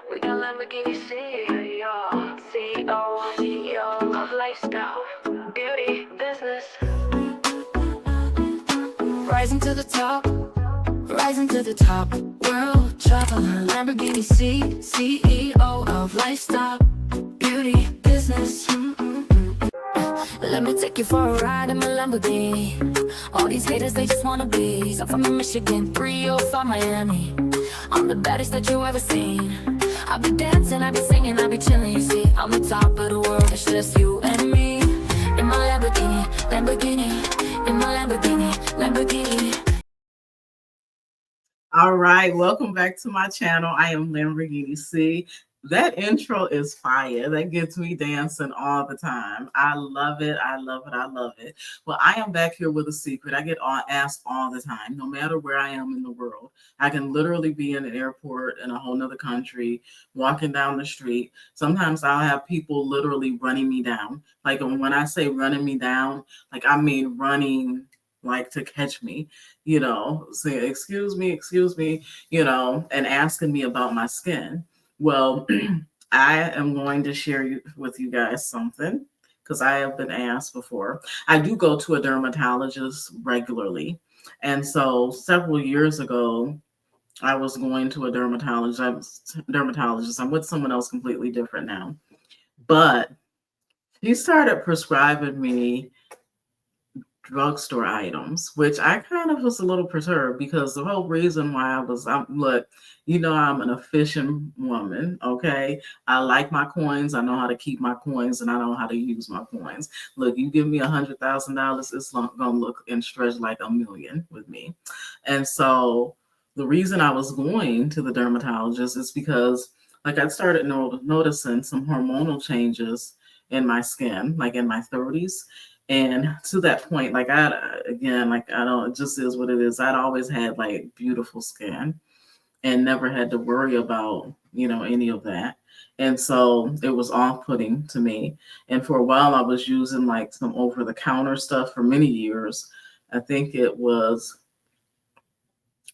We got Lamborghini CEO of lifestyle, beauty, business. Rising to the top, rising to the top. World traveler, Lamborghini CEO of lifestyle, beauty, business. Let me take you for a ride in my Lamborghini. All these haters, they just wanna be. I'm from Michigan, 305 Miami. I'm the baddest that you ever seen. I be dancing, I be singing, I be chilling. You see, I'm the top of the world. It's just you and me. In my Lamborghini, Lamborghini. In my Lamborghini, Lamborghini. All right, welcome back to my channel. I am Lamborghini C. That intro is fire. That gets me dancing all the time. I love it. I love it. I love it. Well, I am back here with a secret. I get asked all the time, no matter where I am in the world. I can literally be in an airport in a whole nother country, walking down the street. Sometimes I'll have people literally running me down. Like when I say running me down, like I mean running like to catch me, say, excuse me, and asking me about my skin. Well, I am going to share with you guys something because I have been asked before. I do go to a dermatologist regularly. And so several years ago, I was going to a dermatologist. I'm with someone else completely different now. But he started prescribing me drugstore items, which I kind of was a little perturbed because the whole reason why look, I'm an efficient woman, okay? I like my coins. I know how to keep my coins and I know how to use my coins. Look, you give me $100,000, it's gonna look and stretch like $1 million with me. And so the reason I was going to the dermatologist is because like I started noticing some hormonal changes in my skin, like in my 30s. And to that point, like it just is what it is. I'd always had like beautiful skin and never had to worry about, any of that. And so it was off-putting to me. And for a while I was using like some over-the-counter stuff for many years. I think it was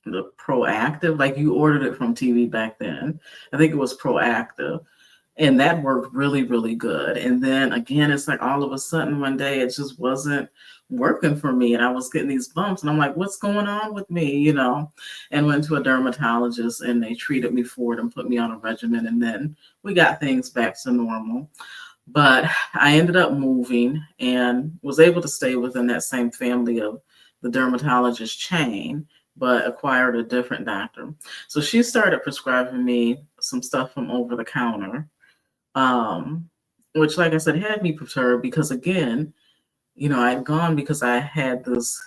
the Proactive, like you ordered it from TV back then. I think it was Proactive. And that worked really, really good. And then again, it's like all of a sudden one day it just wasn't working for me. And I was getting these bumps and I'm like, what's going on with me? And went to a dermatologist and they treated me for it and put me on a regimen. And then we got things back to normal. But I ended up moving and was able to stay within that same family of the dermatologist chain, but acquired a different doctor. So she started prescribing me some stuff from over the counter. Which, like I said, had me perturbed because again, I'd gone because I had this,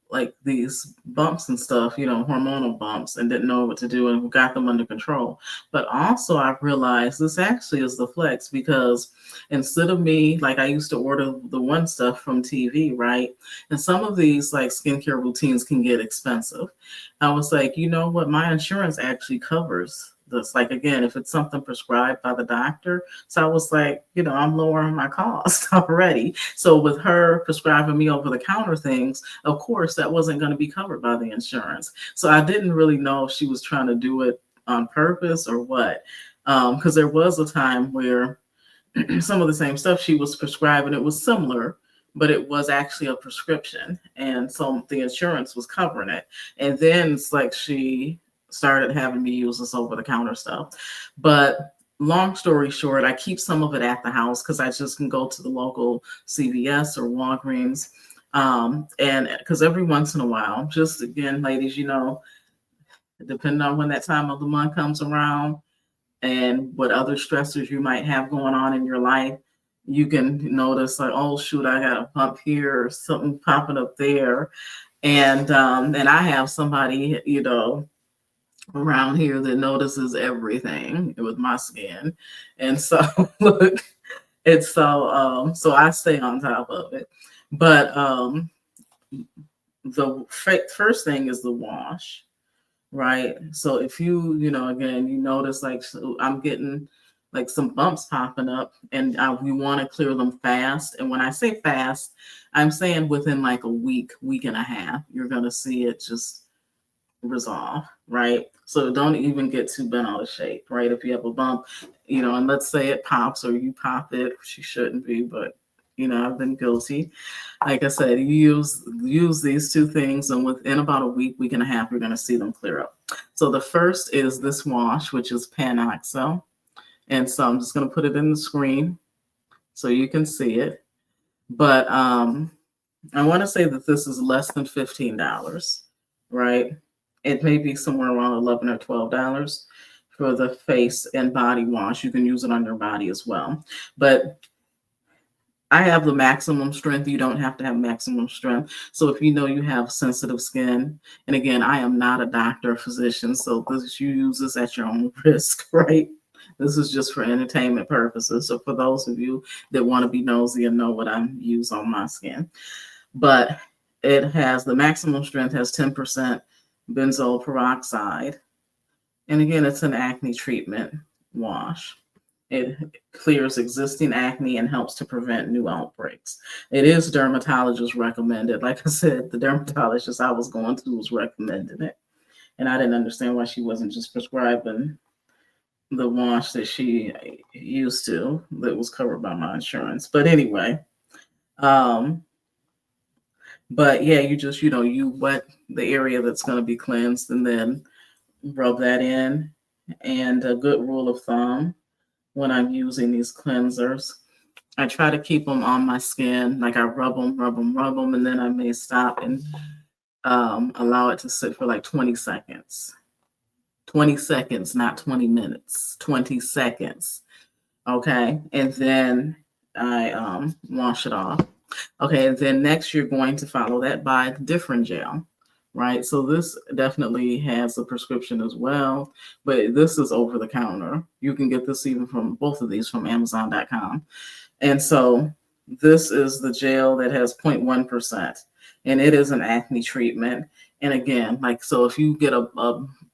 like these bumps and stuff, hormonal bumps, and didn't know what to do and got them under control. But also I realized this actually is the flex because instead of me, like I used to order the one stuff from TV, right? And some of these like skincare routines can get expensive. I was like, you know what? My insurance actually covers this. Like again, if it's something prescribed by the doctor. So I was like, I'm lowering my cost already. So with her prescribing me over the counter things, of course that wasn't going to be covered by the insurance. So I didn't really know if she was trying to do it on purpose or what. Because there was a time where some of the same stuff she was prescribing, it was similar, but it was actually a prescription. And so the insurance was covering it. And then it's like she started having me use this over-the-counter stuff. But long story short, I keep some of it at the house because I just can go to the local CVS or Walgreens. And because every once in a while, just again, ladies, depending on when that time of the month comes around and what other stressors you might have going on in your life, you can notice like, oh shoot, I got a bump here or something popping up there. And I have somebody, around here that notices everything with my skin. And so look, it's so I stay on top of it. But the first thing is the wash, right? So if you again, you notice like so I'm getting like some bumps popping up and we want to clear them fast. And when I say fast, I'm saying within like a week and a half, you're going to see it just resolve. right? So don't even get too bent out of shape, right? If you have a bump, and let's say it pops or you pop it, which you shouldn't be, but I've been guilty. Like I said, you use these two things, and within about a week and a half, you're going to see them clear up. So the first is this wash, which is Panoxyl. And so I'm just going to put it in the screen so you can see it. But I want to say that this is less than $15, right? It may be somewhere around $11 or $12 for the face and body wash. You can use it on your body as well. But I have the maximum strength. You don't have to have maximum strength. So if you know you have sensitive skin, and again, I am not a doctor or physician, so you use this at your own risk, right? This is just for entertainment purposes. So for those of you that want to be nosy and know what I use on my skin. But it has the maximum strength, has 10% benzoyl peroxide. And again, it's an acne treatment wash. It clears existing acne and helps to prevent new outbreaks. It is dermatologist recommended. Like I said, the dermatologist I was going to was recommending it. And I didn't understand why she wasn't just prescribing the wash that she used to that was covered by my insurance. But anyway, but yeah, you just, you wet the area that's going to be cleansed and then rub that in. And a good rule of thumb when I'm using these cleansers, I try to keep them on my skin. Like I rub them, and then I may stop and allow it to sit for like 20 seconds. 20 seconds, not 20 minutes, 20 seconds. Okay. And then I wash it off. Okay. And then next, you're going to follow that by different gel, right? So this definitely has a prescription as well, but this is over the counter. You can get this even from both of these from Amazon.com. And so this is the gel that has 0.1%, and it is an acne treatment. And again, like, so if you get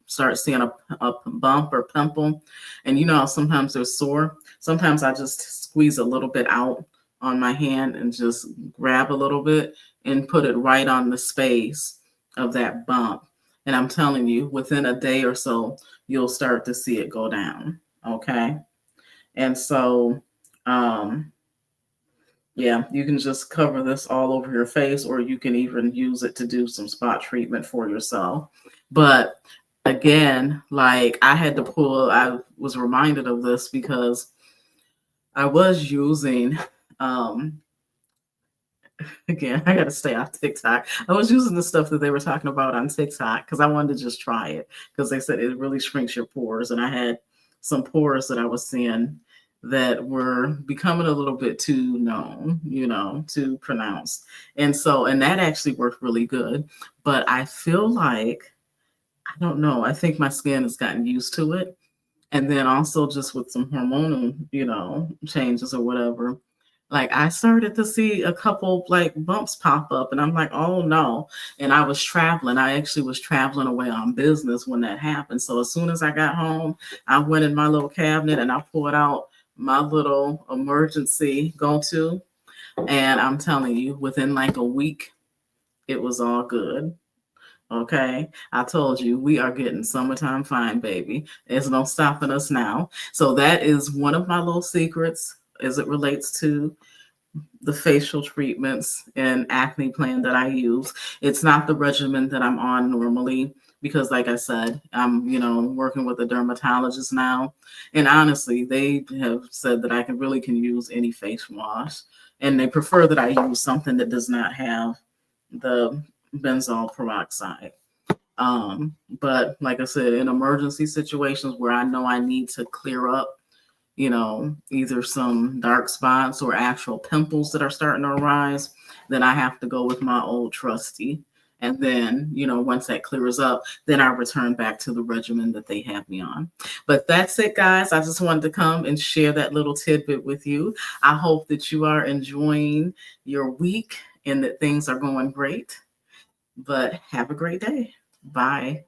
start seeing a bump or pimple, and how sometimes they're sore, sometimes I just squeeze a little bit out on my hand and just grab a little bit and put it right on the space of that bump. And I'm telling you, within a day or so, you'll start to see it go down. Okay. And so, yeah, you can just cover this all over your face, or you can even use it to do some spot treatment for yourself. But again, like I was reminded of this because I was using, again, I got to stay off TikTok. I was using the stuff that they were talking about on TikTok because I wanted to just try it because they said it really shrinks your pores. And I had some pores that I was seeing that were becoming a little bit too known, too pronounced. And that actually worked really good. But I feel like, I don't know, I think my skin has gotten used to it. And then also just with some hormonal, changes or whatever, like I started to see a couple like bumps pop up and I'm like, oh no. And I actually was traveling away on business when that happened. So as soon as I got home, I went in my little cabinet and I pulled out my little emergency go-to. And I'm telling you, within like a week, it was all good. Okay, I told you we are getting summertime fine, baby. There's no stopping us now. So that is one of my little secrets as it relates to the facial treatments and acne plan that I use. It's not the regimen that I'm on normally because, like I said, I'm working with a dermatologist now, and honestly, they have said that I can use any face wash, and they prefer that I use something that does not have the benzoyl peroxide. But like I said, in emergency situations where I know I need to clear up, either some dark spots or actual pimples that are starting to arise, then I have to go with my old trusty. And then, once that clears up, then I return back to the regimen that they have me on. But that's it, guys. I just wanted to come and share that little tidbit with you. I hope that you are enjoying your week and that things are going great. But have a great day. Bye.